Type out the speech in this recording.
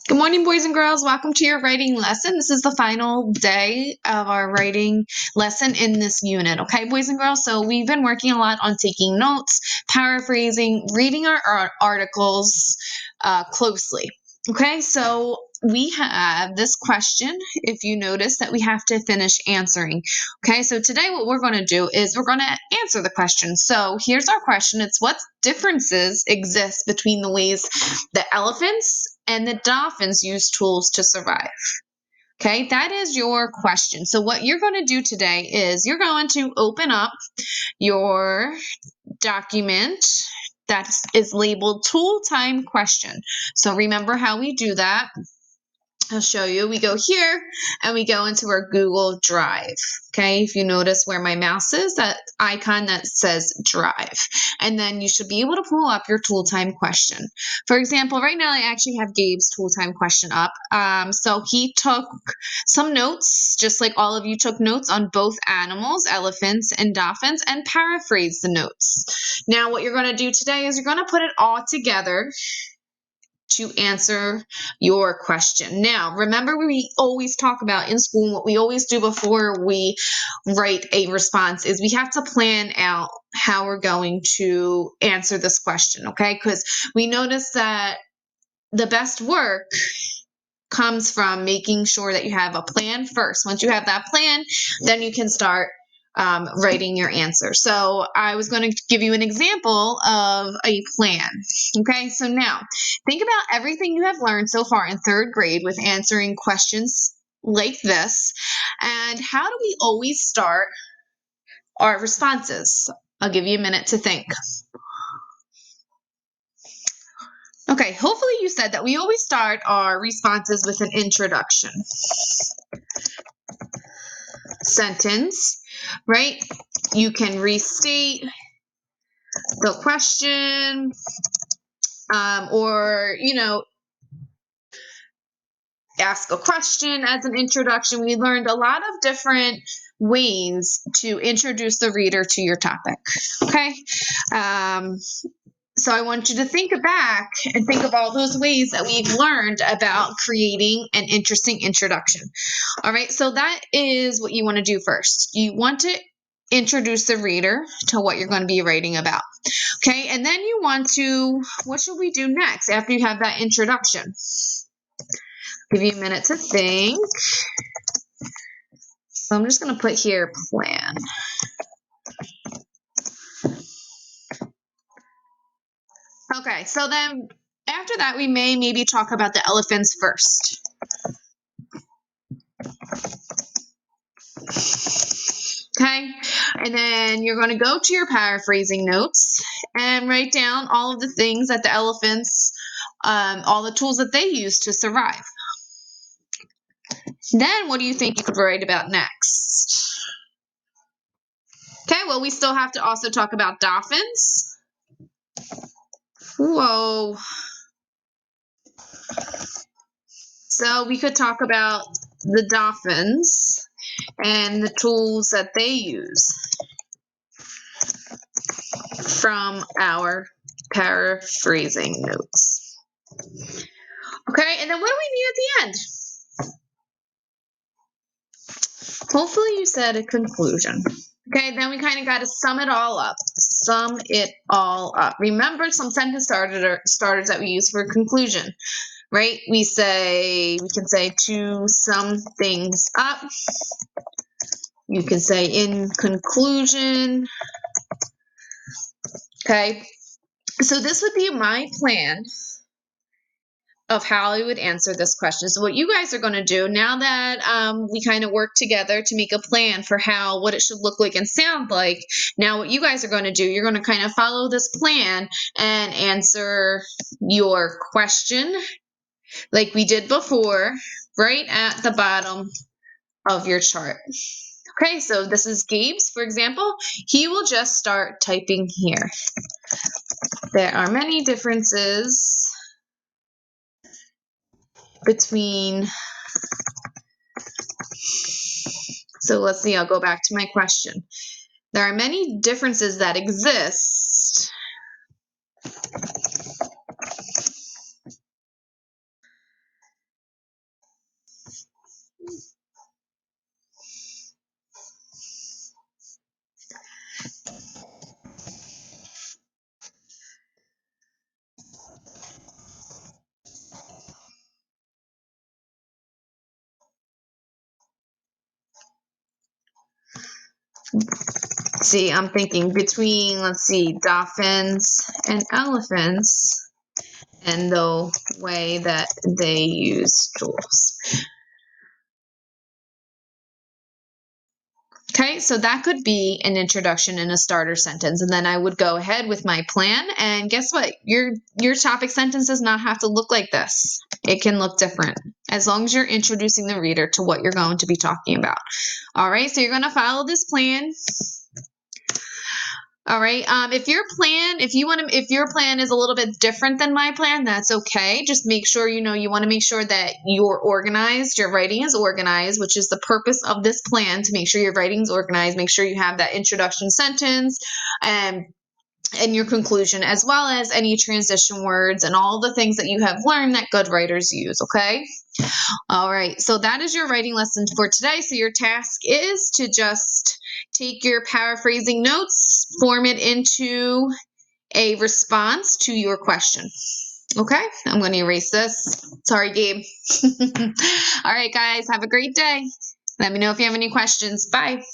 Good morning, boys and girls. Welcome to your writing lesson. This is the final day of our writing lesson in this unit. Okay, boys and girls? So we've been working a lot on taking notes, paraphrasing, reading our articles closely. Okay, so we have this question, if you notice, that we have to finish answering. Okay, so today what we're going to do is we're going to answer the question. So here's our question. It's what differences exist between the ways that elephants and the dolphins use tools to survive. Okay, that is your question. So what you're going to do today is you're going to open up your document that is labeled tool time question. So remember how we do that. I'll show you. We go here and we go into our Google Drive. Okay, if you notice where my mouse is, that icon that says Drive. And then you should be able to pull up your tool time question. For example, right now I actually have Gabe's tool time question up. So he took some notes, just like all of you took notes on both animals, elephants and dolphins, and paraphrased the notes. Now what you're going to do today is you're going to put it all together to answer your question. Now, remember we always talk about in school, what we always do before we write a response is we have to plan out how we're going to answer this question, okay? Because we notice that the best work comes from making sure that you have a plan first. Once you have that plan, then you can start writing your answer. So I was going to give you an example of a plan. Okay, so now think about everything you have learned so far in third grade with answering questions like this, and how do we always start our responses? I'll give you a minute to think. Okay, hopefully you said that we always start our responses with an introduction sentence, right? You can restate the question, or, ask a question as an introduction. We learned a lot of different ways to introduce the reader to your topic, okay? So I want you to think back and think of all those ways that we've learned about creating an interesting introduction. All right, so that is what you want to do first. You want to introduce the reader to what you're going to be writing about. Okay, and then you want to, what should we do next after you have that introduction? Give you a minute to think. So I'm just going to put here plan. Okay, so then after that, we may maybe talk about the elephants first. Okay, and then you're going to go to your paraphrasing notes and write down all of the things that the elephants, all the tools that they use to survive. Then what do you think you could write about next? Okay, well, we still have to also talk about dolphins. Whoa. So we could talk about the dolphins and the tools that they use from our paraphrasing notes. Okay, and then what do we need at the end? Hopefully you said a conclusion. Okay, then we kind of got to sum it all up. Sum it all up. Remember some sentence starters that we use for conclusion, right? We can say to sum things up. You can say in conclusion. Okay, so this would be my plan of how I would answer this question. So what you guys are going to do now that we kind of work together to make a plan for what it should look like and sound like, now what you guys are going to do, you're going to kind of follow this plan and answer your question like we did before, right at the bottom of your chart. Okay, so this is Gabe's, for example. He will just start typing here. There are many differences between, so let's see, I'll go back to my question. There are many differences that exist See, I'm thinking between, let's see, dolphins and elephants and the way that they use tools. Okay, so that could be an introduction and a starter sentence, and then I would go ahead with my plan. And guess what? Your topic sentence does not have to look like this. It can look different as long as you're introducing the reader to what you're going to be talking about. All right, so you're going to follow this plan. All right. If your plan is a little bit different than my plan, that's okay. Just make sure you want to make sure that you're organized. Your writing is organized, which is the purpose of this plan, to make sure your writing is organized. Make sure you have that introduction sentence and your conclusion, as well as any transition words and all the things that you have learned that good writers use. Okay. All right, so that is your writing lesson for today. So your task is to just take your paraphrasing notes, form it into a response to your question. Okay, I'm going to erase this. Sorry, Gabe. All right, guys, have a great day. Let me know if you have any questions. Bye.